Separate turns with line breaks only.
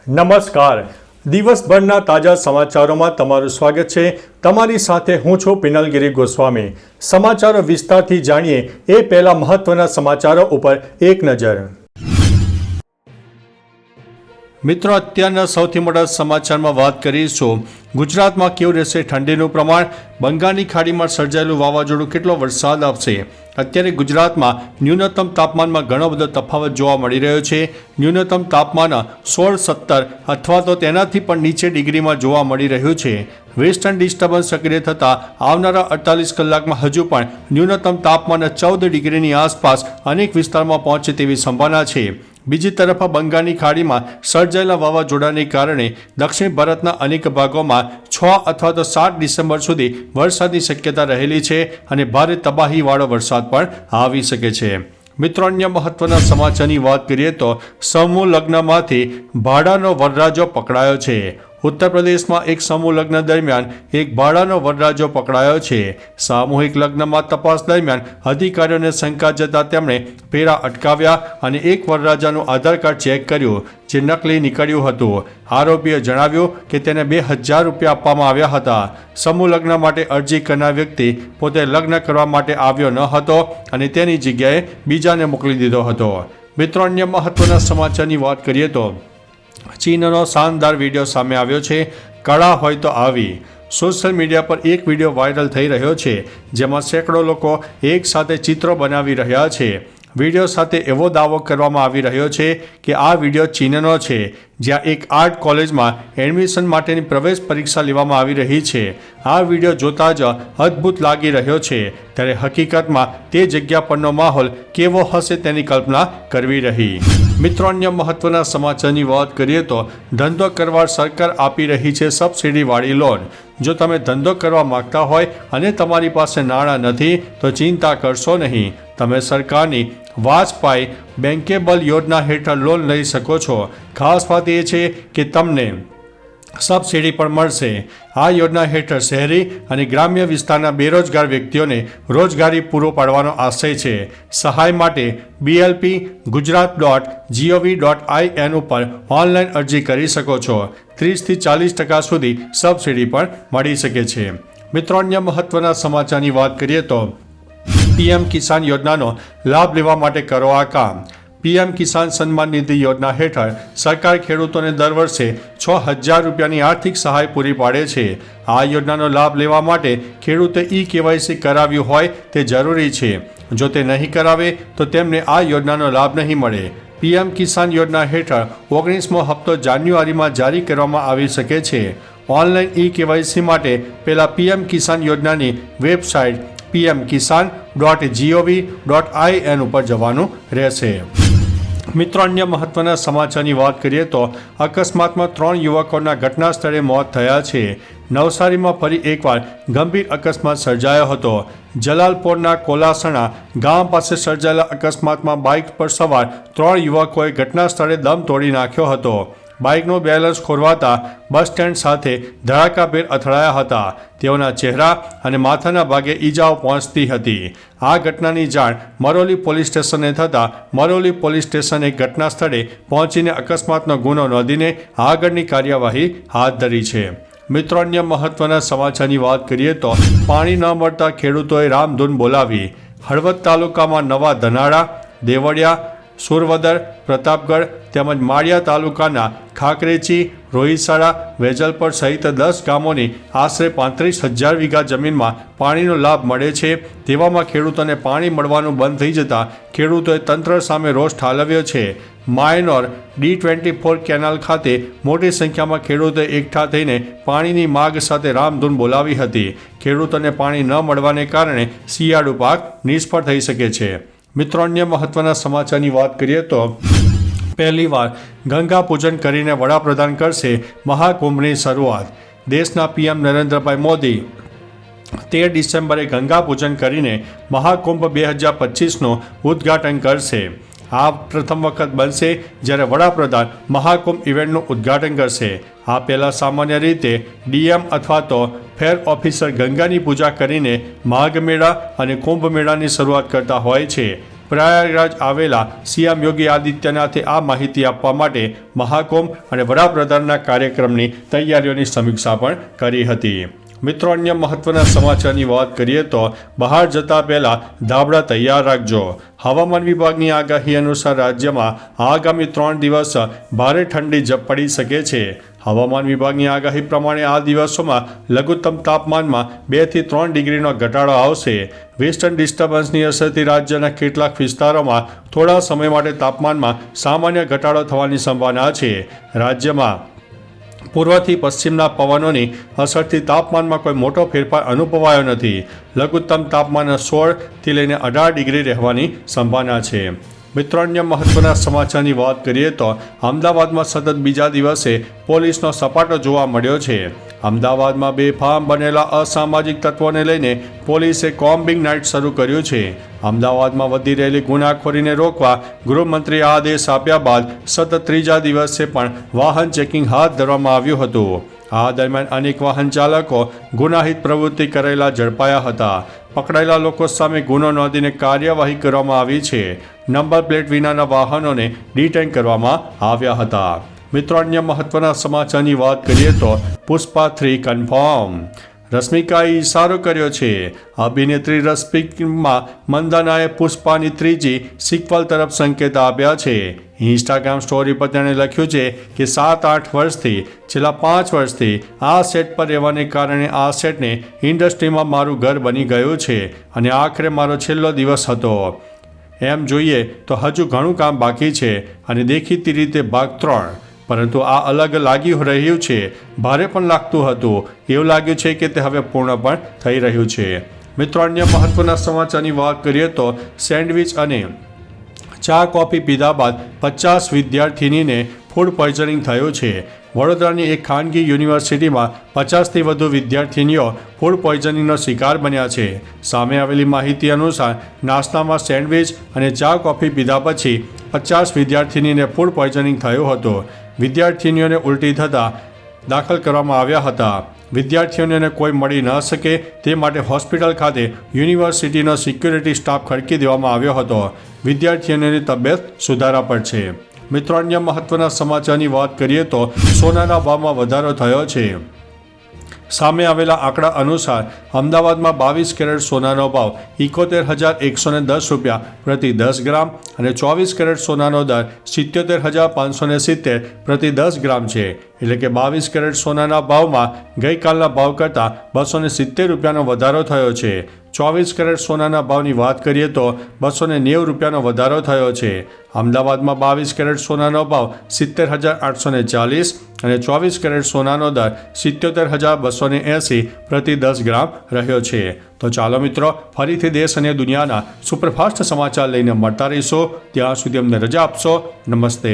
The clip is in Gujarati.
નમસ્કાર. દિવસભરના તાજા સમાચારોમાં તમારું સ્વાગત છે. તમારી સાથે હું છું પિનલગીરી ગોસ્વામી. સમાચારો વિસ્તારથી જાણીએ એ પહેલા મહત્વના સમાચારો ઉપર એક નજર. મિત્રો, અત્યારના સૌથી મોટા સમાચારમાં વાત કરીશું. ગુજરાતમાં કેવું રહેશે ઠંડીનું પ્રમાણ? બંગાળની ખાડીમાં સર્જાયેલું વાવાઝોડું કેટલો વરસાદ આપશે? અત્યારે ગુજરાતમાં ન્યૂનતમ તાપમાનમાં ઘણો બધો તફાવત જોવા મળી રહ્યો છે. ન્યૂનતમ તાપમાન 16-17 અથવા તો તેનાથી પણ નીચે ડિગ્રીમાં જોવા મળી રહ્યું છે. વેસ્ટર્ન ડિસ્ટર્બન્સ સક્રિય થતાં આવનારા 48 કલાકમાં હજુ પણ ન્યૂનતમ તાપમાન 14 ડિગ્રીની આસપાસ અનેક વિસ્તારમાં પહોંચે તેવી સંભાવના છે. બીજી તરફ બંગાળની ખાડીમાં સર્જાયેલા વાવાઝોડાને કારણે દક્ષિણ ભારતના અનેક ભાગોમાં 6 અથવા તો 7 ડિસેમ્બર સુધી વરસાદની શક્યતા રહેલી છે અને ભારે તબાહીવાળો વરસાદ પણ આવી શકે છે. મિત્રો, અન્ય મહત્વના સમાચારની વાત કરીએ તો સમૂહ લગ્નમાંથી ભાડાનો વરરાજો પકડાયો છે. ઉત્તર પ્રદેશમાં એક સમૂહ લગ્ન દરમિયાન એક ભાડાનો વરરાજો પકડાયો છે. સામૂહિક લગ્નમાં તપાસ દરમિયાન અધિકારીઓને શંકા જતા તેમણે ફેરા અટકાવ્યા અને એક વરરાજાનું આધાર કાર્ડ ચેક કર્યું, જે નકલી નીકળ્યું હતું. આરોપીએ જણાવ્યું કે તેને 2000 રૂપિયા આપવામાં આવ્યા હતા. સમૂહ લગ્ન માટે અરજી કરનાર વ્યક્તિ પોતે લગ્ન કરવા માટે આવ્યો ન હતો અને તેની જગ્યાએ બીજાને મોકલી દીધો હતો. મિત્રો, અન્ય મહત્વના સમાચારની વાત કરીએ તો ચીનનો શાનદાર વિડીયો સામે આવ્યો છે. કળા હોય તો આવી. સોશિયલ મીડિયા પર એક વિડીયો વાયરલ થઈ રહ્યો છે, જેમાં સેંકડો લોકો એક સાથે ચિત્રો બનાવી રહ્યા છે. વિડીયો સાથે એવો દાવો કરવામાં આવી રહ્યો છે કે આ વિડીયો ચીનનો છે, જ્યાં એક આર્ટ કોલેજમાં એડમિશન માટેની પ્રવેશ પરીક્ષા લેવામાં આવી રહી છે. આ વિડીયો જોતા જ અદ્ભુત લાગી રહ્યો છે, ત્યારે હકીકતમાં તે જગ્યા પરનો માહોલ કેવો હશે તેની કલ્પના કરવી રહી. મિત્રો, અન્ય મહત્વના સમાચારની વાત કરીએ તો ધંધો કરવા સરકાર આપી રહી છે સબસિડીવાળી લોન. જો તમે ધંધો કરવા માંગતા હોય અને તમારી પાસે નાણાં નથી તો ચિંતા કરશો નહીં. તમે સરકારની વાજપાઈ બેન્કેબલ યોજના હેઠળ લોન લઈ શકો છો. ખાસ વાત એ છે કે તમને સબસિડી પણ મળશે. આ યોજના હેઠળ શહેરી અને ગ્રામ્ય વિસ્તારના બેરોજગાર વ્યક્તિઓને રોજગારી પૂરો પાડવાનો આશય છે. સહાય માટે blp.gujarat.gov.in ઉપર ઓનલાઈન અરજી કરી શકો છો. 30-40% સુધી સબસિડી પણ મળી શકે છે. મિત્રો, અન્ય મહત્વના સમાચારની વાત કરીએ તો પીએમ કિસાન યોજનાનો લાભ લેવા માટે કરો આ કામ. પીએમ કિસાન સન્માન નિધિ યોજના હેઠળ સરકાર ખેડૂતોને દર વર્ષે 6000 રૂપિયાની આર્થિક સહાય પૂરી પાડે છે. આ યોજનાનો લાભ લેવા માટે ખેડૂતે KYC કરાવ્યું હોય તે જરૂરી છે. જો તે નહીં કરાવે તો તેમને આ યોજનાનો લાભ નહીં મળે. પીએમ કિસાન યોજના હેઠળ 19મો હપ્તો જાન્યુઆરીમાં જારી કરવામાં આવી શકે છે. ઓનલાઈન KYC માટે પહેલા પીએમ કિસાન યોજનાની વેબસાઇટ pmkisan.gov.in ઉપર જવાનું રહેશે. મિત્રો, અન્ય મહત્વના સમાચારની વાત કરીએ તો અકસ્માતમાં 3 યુવકોના ઘટના સ્થળે મોત થયા છે. નવસારીમાં ફરી એકવાર ગંભીર અકસ્માત સર્જાયો હતો. જલાલપોરના કોલાસણા ગામ પાસે સર્જાયેલા અકસ્માતમાં બાઇક પર સવાર 3 યુવકોએ ઘટના સ્થળે દમ તોડી નાખ્યો હતો. બાઇકનું બેલેન્સ ખોરવાતા બસ સ્ટેન્ડ સાથે ધડાકાભેર અથડાયા હતા. તેઓના ચહેરા અને માથાના ભાગે ઈજાઓ પહોંચતી હતી. આ ઘટનાની જાણ મરોલી પોલીસ સ્ટેશને થતાં મરોલી પોલીસ સ્ટેશને ઘટના સ્થળે પહોંચીને અકસ્માતનો ગુનો નોંધીને આગળની કાર્યવાહી હાથ ધરી છે. મિત્રો, અન્ય મહત્વના સમાચારની વાત કરીએ તો પાણી ન મળતા ખેડૂતોએ રામધૂન બોલાવી. હળવદ તાલુકામાં નવા ધનાળા, દેવળિયા, સુરવદર, પ્રતાપગઢ તેમજ માળિયા તાલુકાના ખાકરેચી, રોહિસાળા, વેજલપર સહિત 10 ગામોની આશરે 35,000 વીઘા જમીનમાં પાણીનો લાભ મળે છે. તેવામાં ખેડૂતોને પાણી મળવાનું બંધ થઈ જતાં ખેડૂતોએ તંત્ર સામે રોષ ઠાલવ્યો છે. માયનોર D24 કેનાલ ખાતે મોટી સંખ્યામાં ખેડૂતોએ એકઠા થઈને પાણીની માગ સાથે રામધૂન બોલાવી હતી. ખેડૂતોને પાણી ન મળવાને કારણે શિયાળુ પાક નિષ્ફળ થઈ શકે છે. મિત્રો, અન્ય મહત્વના સમાચારની વાત કરીએ તો પહેલીવાર ગંગા પૂજન કરીને વડાપ્રધાન કરશે મહાકુંભની શરૂઆત. દેશના PM નરેન્દ્રભાઈ મોદી 13 ડિસેમ્બરે ગંગા પૂજન કરીને મહાકુંભ 2025નું ઉદ્ઘાટન કરશે. આ પ્રથમ વખત બનશે જ્યારે વડાપ્રધાન મહાકુંભ ઇવેન્ટનું ઉદ્ઘાટન કરશે. આ પહેલાં સામાન્ય રીતે DM અથવા તો ફેર ઓફિસર ગંગાની પૂજા કરીને માઘ મેળા અને કુંભ મેળાની શરૂઆત કરતા હોય છે. પ્રયાગરાજ આવેલા સીએમ યોગી આદિત્યનાથે આ માહિતી આપવા માટે મહાકુંભ અને વડાપ્રધાનના કાર્યક્રમની તૈયારીઓની સમીક્ષા પણ કરી હતી. મિત્રો, અન્ય મહત્વના સમાચારની વાત કરીએ તો બહાર જતા પહેલા ધાબળા તૈયાર રાખજો. હવામાન વિભાગની આગાહી અનુસાર રાજ્યમાં આગામી 3 દિવસ ભારે ઠંડી પડી શકે છે. હવામાન વિભાગની આગાહી પ્રમાણે આ દિવસોમાં લઘુત્તમ તાપમાનમાં 2 થી 3 ડિગ્રીનો ઘટાડો આવશે. વેસ્ટર્ન ડિસ્ટર્બન્સની અસરથી રાજ્યના કેટલાક વિસ્તારોમાં થોડા સમય માટે તાપમાનમાં સામાન્ય ઘટાડો થવાની સંભાવના છે. રાજ્યમાં પૂર્વથી પશ્ચિમના પવનોની અસરથી તાપમાનમાં કોઈ મોટો ફેરફાર અનુભવાયો નથી. લઘુત્તમ તાપમાન 16 થી લઈને 18 ડિગ્રી રહેવાની સંભાવના છે. મિત્રો, અન્ય મહત્વના સમાચારની વાત કરીએ તો અમદાવાદમાં સતત બીજા દિવસે પોલીસનો સપાટો જોવા મળ્યો છે. અમદાવાદમાં બેફામ બનેલા અસામાજિક તત્વોને લઈને પોલીસે કોમ્બિંગ નાઇટ શરૂ કર્યું છે. અમદાવાદમાં વધી રહેલી ગુનાખોરીને રોકવા ગૃહમંત્રીએ આદેશ આપ્યા બાદ સતત ત્રીજા દિવસે પણ વાહન ચેકિંગ હાથ ધરવામાં આવ્યું હતું. આ દરમિયાન અનેક વાહન ચાલકો ગુનાહિત પ્રવૃત્તિ કરેલા ઝડપાયા હતા. પકડાયેલા લોકો સામે ગુનો નોંધીને કાર્યવાહી કરવામાં આવી છે. નંબર પ્લેટ વિનાના વાહનોને ડિટેન કરવામાં આવ્યા હતા. મિત્રો, અન્ય મહત્વના સમાચારની વાત કરીએ તો પુષ્પા 3 કન્ફર્મ. રશ્મિકાએ ઇશારો કર્યો છે. અભિનેત્રી રશ્મિકા મંદાનાએ પુષ્પાની 3જી સિક્વલ તરફ સંકેત આપ્યા છે. ઇન્સ્ટાગ્રામ સ્ટોરી પર તેણે લખ્યું છે કે 7-8 વર્ષથી છેલ્લા 5 વર્ષથી આ સેટ પર રહેવાને કારણે આ સેટને ઇન્ડસ્ટ્રીમાં મારું ઘર બની ગયું છે અને આખરે મારો છેલ્લો દિવસ હતો. એમ જોઈએ તો હજુ ઘણું કામ બાકી છે અને દેખીતી રીતે ભાગ 3, પરંતુ આ અલગ લાગી રહ્યું છે. ભારે પણ લાગતું હતું. એવું લાગ્યું છે કે તે હવે પૂર્ણ પણ થઈ રહ્યું છે. મિત્રો, અન્ય મહત્વના સમાચારની વાત કરીએ તો સેન્ડવિચ અને ચા કોફી પીધા બાદ 50 વિદ્યાર્થીનીને ફૂડ પોઈઝનિંગ થયું છે. વડોદરાની એક ખાનગી યુનિવર્સિટીમાં 50થી વધુ વિદ્યાર્થીનીઓ ફૂડ પોઈઝનિંગનો શિકાર બન્યા છે. સામે આવેલી માહિતી અનુસાર નાસ્તામાં સેન્ડવિચ અને ચા કોફી પીધા પછી 50 વિદ્યાર્થીનીને ફૂડ પોઈઝનિંગ થયું હતું. વિદ્યાર્થીનીઓને ઉલટી થતાં દાખલ કરવામાં આવ્યા હતા. વિદ્યાર્થીઓને કોઈ મળી ન શકે તે માટે હોસ્પિટલ ખાતે યુનિવર્સિટીનો સિક્યુરિટી સ્ટાફ ખડકી દેવામાં આવ્યો હતો. વિદ્યાર્થીઓની તબિયત સુધારા પર છે. મિત્રો, અન્ય મહત્વના સમાચારની વાત કરીએ તો સોનાના ભાવમાં વધારો થયો છે. સામે આવેલા આંકડા અનુસાર અમદાવાદમાં 22 કેરેટ સોનાનો ભાવ 71,110 રૂપિયા પ્રતિ 10 ગ્રામ અને 24 કેરેટ સોનાનો દર 77,570 પ્રતિ 10 ગ્રામ છે. એટલે કે 22 કેરેટ સોનાના ભાવમાં ગઈકાલના ભાવ કરતાં 270 રૂપિયાનો વધારો થયો છે. 24 કેરેટ સોનાના ભાવની વાત કરીએ તો 290 રૂપિયાનો વધારો થયો છે. અમદાવાદમાં 22 કેરેટ સોનાનો ભાવ 70,840 અને 24 કેરેટ સોનાનો દર 77,280 પ્રતિ 10 ગ્રામ રહ્યો છે. તો ચાલો મિત્રો, ફરીથી દેશ અને દુનિયાના સુપરફાસ્ટ સમાચાર લઈને મળતા રહીશો. ત્યાં સુધી અમને રજા આપશો. નમસ્તે.